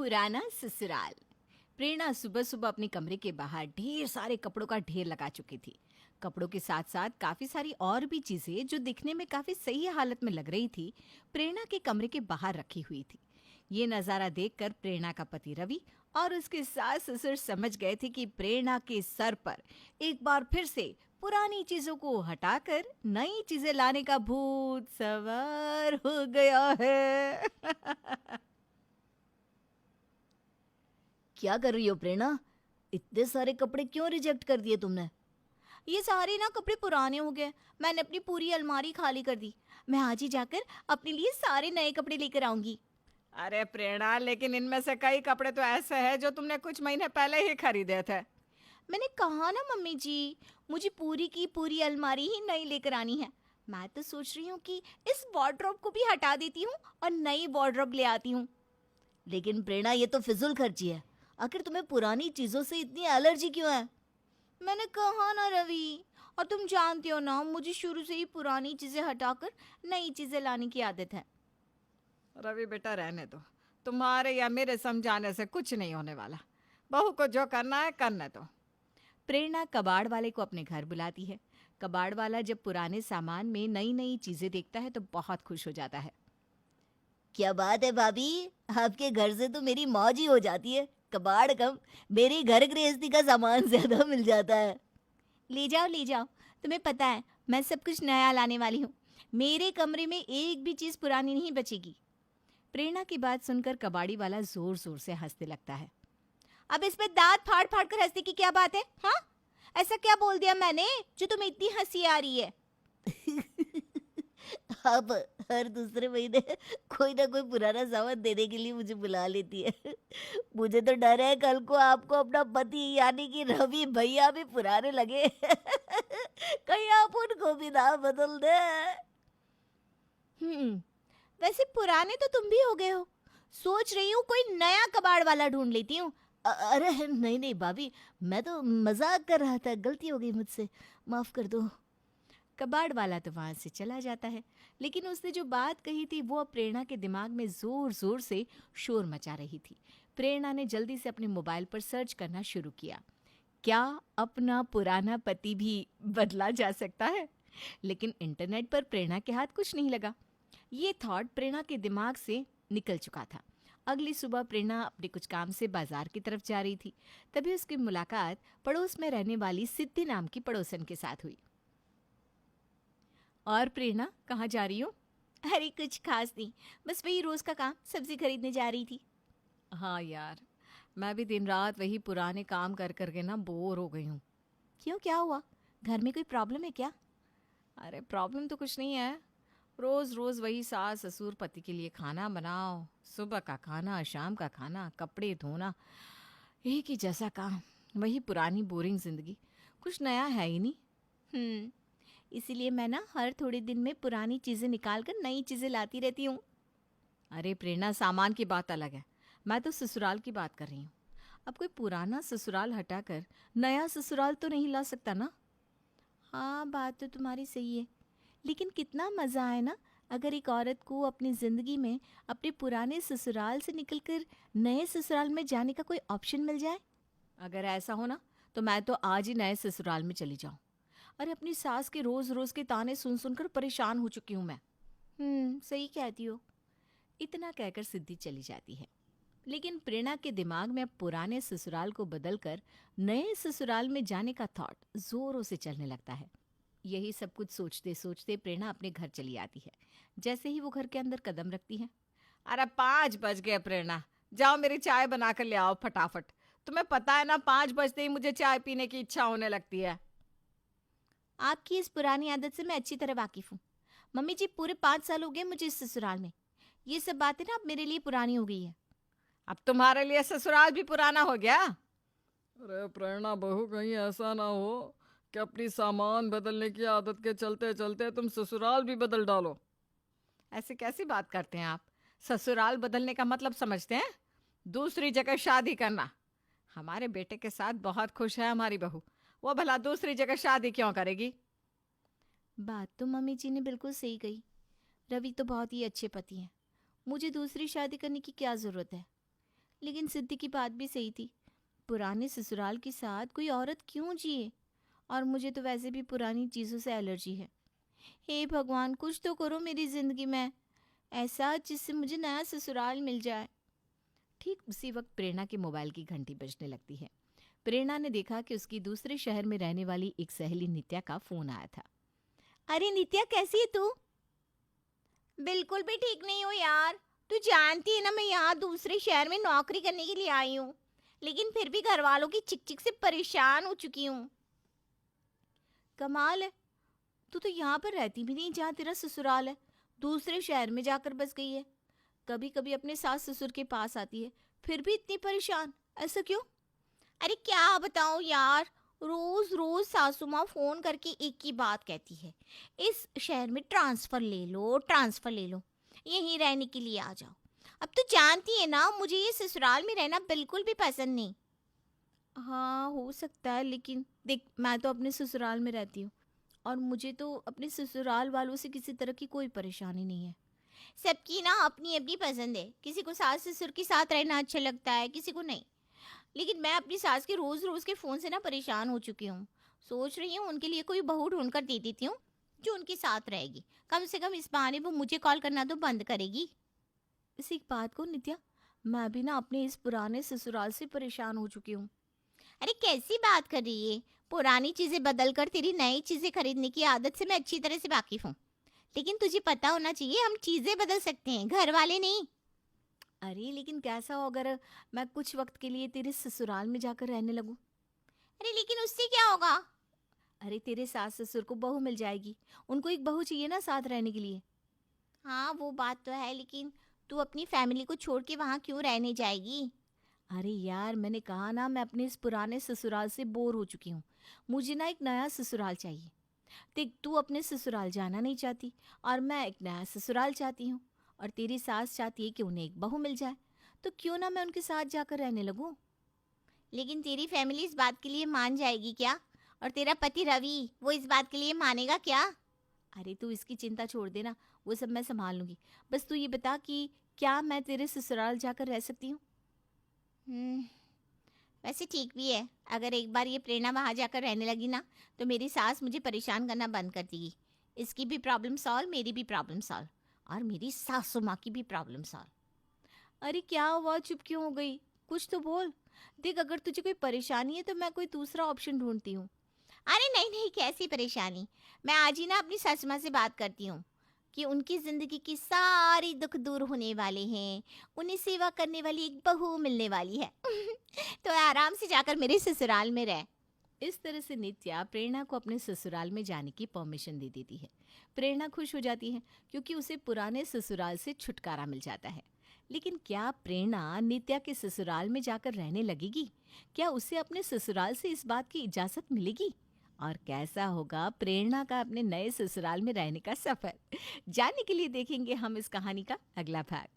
पुराना ससुराल। प्रेरणा सुबह सुबह अपने कमरे के बाहर ढेर सारे कपड़ों का ढेर लगा चुकी थी। कपड़ों के साथ साथ काफी सारी और भी चीजें जो दिखने में काफी सही हालत में लग रही थी, प्रेरणा के कमरे के बाहर रखी हुई थी। ये नजारा देखकर प्रेरणा का पति रवि और उसके सास ससुर समझ गए थे कि प्रेरणा के सर पर एक बार फिर से पुरानी चीजों को हटाकर नई चीजें लाने का भूत सवार हो गया है। क्या कर रही हो प्रेरणा? इतने सारे कपड़े क्यों रिजेक्ट कर दिए तुमने? ये सारे ना कपड़े पुराने हो गए। मैंने अपनी पूरी अलमारी खाली कर दी। मैं आज ही जाकर अपने लिए सारे नए कपड़े लेकर आऊंगी। अरे प्रेरणा, लेकिन इनमें से कई कपड़े तो ऐसे हैं जो तुमने कुछ महीने पहले ही खरीदे थे। मैंने कहा ना मम्मी जी, मुझे पूरी की पूरी अलमारी ही नई लेकर आनी है। मैं तो सोच रही हूँ कि इस वार्डरोब को भी हटा देती हूँ और नई वार्डरोब ले आती हूँ। लेकिन प्रेरणा, ये तो फिजूल खर्ची है। आखिर तुम्हें पुरानी चीजों से इतनी एलर्जी क्यों है? मैंने कहा ना रवि, और तुम जानते हो ना, मुझे शुरू से ही पुरानी चीजें हटाकर नई चीजें लाने की आदत है। रवि बेटा, रहने दो। तुम्हारे या मेरे समझाने से कुछ नहीं होने वाला। बहू को जो करना है करने दो। प्रेरणा कबाड़ वाले को अपने घर बुलाती है। कबाड़ वाला जब पुराने सामान में नई नई चीजें देखता है तो बहुत खुश हो जाता है। क्या बात है भाभी, आपके घर से तो मेरी मौज ही हो जाती है। कबाड़ कम, मेरी घर गृहस्थी का सामान ज्यादा मिल जाता है। ले जाओ ले जाओ, तुम्हें पता है मैं सब कुछ नया लाने वाली हूँ। मेरे कमरे में एक भी चीज पुरानी नहीं बचेगी। प्रेरणा की बात सुनकर कबाड़ी वाला जोर जोर से हंसने लगता है। अब इस पे दांत फाड़ फाड़ कर हंसने की क्या बात है? हाँ, ऐसा क्या बोल दिया मैंने जो तुम्हें इतनी हंसी आ रही है? अब हर दूसरे महीने कोई ना कोई पुराना सामान देने के लिए मुझे बुला लेती है। मुझे तो डर है कल को आपको अपना पति यानी कि रवि भैया भी पुराने लगे। कहीं आप उनको भी ना बदल दे। वैसे पुराने तो तुम भी हो गए हो। सोच रही हूँ कोई नया कबाड़ वाला ढूंढ लेती हूँ। अरे नहीं नहीं भाभी, मैं तो मजाक कर रहा था, गलती हो गई मुझसे, माफ कर दो। कबाड़ वाला तो वहां से चला जाता है, लेकिन उसने जो बात कही थी वो अब प्रेरणा के दिमाग में जोर जोर से शोर मचा रही थी। प्रेरणा ने जल्दी से अपने मोबाइल पर सर्च करना शुरू किया। क्या अपना पुराना पति भी बदला जा सकता है? लेकिन इंटरनेट पर प्रेरणा के हाथ कुछ नहीं लगा। ये थॉट प्रेरणा के दिमाग से निकल चुका था। अगली सुबह प्रेरणा अपने कुछ काम से बाजार की तरफ जा रही थी। तभी उसकी मुलाकात पड़ोस में रहने वाली सिद्धि नाम की पड़ोसन के साथ हुई। और प्रेरणा, कहाँ जा रही हो? अरे कुछ खास नहीं, बस वही रोज का काम, सब्जी खरीदने जा रही थी। हाँ यार, मैं भी दिन रात वही पुराने काम कर करके ना बोर हो गई हूँ। क्यों, क्या हुआ? घर में कोई प्रॉब्लम है क्या? अरे प्रॉब्लम तो कुछ नहीं है। रोज रोज वही सास ससुर पति के लिए खाना बनाओ, सुबह का खाना, शाम का खाना, कपड़े धोना, एक ही जैसा काम, वही पुरानी बोरिंग जिंदगी। कुछ नया है ही नहीं। हम्म इसीलिए मैं ना हर थोड़े दिन में पुरानी चीजें निकाल कर नई चीजें लाती रहती हूँ। अरे प्रेरणा, सामान की बात अलग है, मैं तो ससुराल की बात कर रही हूँ। अब कोई पुराना ससुराल हटाकर नया ससुराल तो नहीं ला सकता ना। हाँ, बात तो तुम्हारी सही है, लेकिन कितना मजा आए ना अगर एक औरत को अपनी जिंदगी में अपने पुराने ससुराल से निकलकर नए ससुराल में जाने का कोई ऑप्शन मिल जाए। अगर ऐसा हो ना तो मैं तो आज ही नए ससुराल में चली जाऊं। अरे अपनी सास के रोज रोज के ताने सुन सुनकर परेशान हो चुकी हूँ मैं। सही कहती हो। इतना कहकर सिद्धि चली जाती है, लेकिन प्रेरणा के दिमाग में अब पुराने ससुराल को बदलकर नए ससुराल में जाने का थॉट जोरों से चलने लगता है। यही सब कुछ सोचते सोचते प्रेरणा अपने घर चली आती है। जैसे ही वो घर के अंदर कदम रखती है, अरे 5 बज गए प्रेरणा, जाओ मेरी चाय बना कर ले आओ फटाफट। तुम्हें पता है ना, 5 बजते ही मुझे चाय पीने की इच्छा होने लगती है। आपकी इस पुरानी आदत से मैं अच्छी तरह वाकिफ हूँ। मम्मी जी, पूरे 5 साल हो गए मुझे इस ससुराल में। ये सब बातें ना अब मेरे लिए पुरानी हो गई है। अब तुम्हारे लिए ससुराल भी पुराना हो गया? अरे प्रेरणा बहू, कहीं ऐसा ना हो कि अपनी सामान बदलने की आदत के चलते चलते तुम ससुराल भी बदल डालो। ऐसी कैसी बात करते हैं आप? ससुराल बदलने का मतलब समझते हैं? दूसरी जगह शादी करना। हमारे बेटे के साथ बहुत खुश है हमारी बहू, वो भला दूसरी जगह शादी क्यों करेगी? बात तो मम्मी जी ने बिल्कुल सही कही। रवि तो बहुत ही अच्छे पति हैं, मुझे दूसरी शादी करने की क्या ज़रूरत है? लेकिन सिद्धि की बात भी सही थी। पुराने ससुराल के साथ कोई औरत क्यों जिए? और मुझे तो वैसे भी पुरानी चीज़ों से एलर्जी है। हे भगवान, कुछ तो करो मेरी ज़िंदगी में ऐसा जिससे मुझे नया ससुराल मिल जाए। ठीक उसी वक्त प्रेरणा के मोबाइल की घंटी बजने लगती है। प्रेरणा ने देखा कि उसकी दूसरे शहर में रहने वाली एक सहेली नित्या का फोन आया था। अरे नित्या, कैसी है तू? बिल्कुल भी ठीक नहीं हूँ यार। तू जानती है ना, मैं यहाँ दूसरे शहर में नौकरी करने के लिए आई हूँ, लेकिन फिर भी घर वालों की चिक चिक से परेशान हो चुकी हूँ। कमाल है, तू तो यहाँ पर रहती भी नहीं जहाँ तेरा ससुराल है, दूसरे शहर में जाकर बस गई है। कभी कभी अपने सास ससुर के पास आती है, फिर भी इतनी परेशान, ऐसा क्यों? अरे क्या बताऊँ यार, रोज रोज सासू माँ फोन करके एक ही बात कहती है, इस शहर में ट्रांसफर ले लो, ट्रांसफर ले लो, यहीं रहने के लिए आ जाओ। अब तो जानती है ना, मुझे ये ससुराल में रहना बिल्कुल भी पसंद नहीं। हाँ, हो सकता है, लेकिन देख, मैं तो अपने ससुराल में रहती हूँ और मुझे तो अपने ससुराल वालों से किसी तरह की कोई परेशानी नहीं है। सबकी ना अपनी अपनी पसंद है, किसी को सास ससुर के साथ रहना अच्छा लगता है, किसी को नहीं। लेकिन मैं अपनी सास के रोज रोज के फोन से ना परेशान हो चुकी हूँ। सोच रही हूँ उनके लिए कोई बहू ढूंढ कर दे देती हूँ जो उनके साथ रहेगी। कम से कम इस बहाने वो मुझे कॉल करना तो बंद करेगी। इसी बात को नित्या, मैं भी ना अपने इस पुराने ससुराल से परेशान हो चुकी हूँ। अरे कैसी बात कर रही है? पुरानी चीजें बदल कर तेरी नई चीजें खरीदने की आदत से मैं अच्छी तरह से वाकिफ हूँ, लेकिन तुझे पता होना चाहिए हम चीजें बदल सकते हैं, घर वाले नहीं। अरे लेकिन कैसा हो अगर मैं कुछ वक्त के लिए तेरे ससुराल में जाकर रहने लगूं? अरे लेकिन उससे क्या होगा? अरे तेरे सास ससुर को बहू मिल जाएगी, उनको एक बहू चाहिए ना साथ रहने के लिए। हाँ वो बात तो है, लेकिन तू अपनी फैमिली को छोड़ के वहाँ क्यों रहने जाएगी? अरे यार, मैंने कहा ना, मैं अपने इस पुराने ससुराल से बोर हो चुकी हूँ। मुझे ना एक नया ससुराल चाहिए। देख, तू अपने ससुराल जाना नहीं चाहती और मैं एक नया ससुराल चाहती हूँ, और तेरी सास चाहती है कि उन्हें एक बहू मिल जाए, तो क्यों ना मैं उनके साथ जाकर रहने लगूं। लेकिन तेरी फैमिली इस बात के लिए मान जाएगी क्या? और तेरा पति रवि, वो इस बात के लिए मानेगा क्या? अरे तू इसकी चिंता छोड़ देना, वो सब मैं संभाल लूंगी। बस तू ये बता कि क्या मैं तेरे ससुराल जाकर रह सकती हूँ? वैसे ठीक भी है, अगर एक बार ये प्रेरणा वहाँ जाकर रहने लगी ना, तो मेरी सास मुझे परेशान करना बंद कर देगी। इसकी भी प्रॉब्लम सॉल्व, मेरी भी प्रॉब्लम सॉल्व, और मेरी सासू माँ की भी प्रॉब्लम सॉल्व। अरे क्या हुआ, चुप क्यों हो गई? कुछ तो बोल। देख, अगर तुझे कोई परेशानी है तो मैं कोई दूसरा ऑप्शन ढूंढती हूँ। अरे नहीं नहीं, कैसी परेशानी, मैं आज ही ना अपनी सासू माँ से बात करती हूँ कि उनकी ज़िंदगी की सारी दुख दूर होने वाले हैं, उन्हें सेवा करने वाली एक बहू मिलने वाली है। तो आराम से जाकर मेरे ससुराल में रह। इस तरह से नित्या प्रेरणा को अपने ससुराल में जाने की परमिशन दे देती है। प्रेरणा खुश हो जाती है क्योंकि उसे पुराने ससुराल से छुटकारा मिल जाता है। लेकिन क्या प्रेरणा नित्या के ससुराल में जाकर रहने लगेगी? क्या उसे अपने ससुराल से इस बात की इजाज़त मिलेगी? और कैसा होगा प्रेरणा का अपने नए ससुराल में रहने का सफर? जानने के लिए देखेंगे हम इस कहानी का अगला भाग।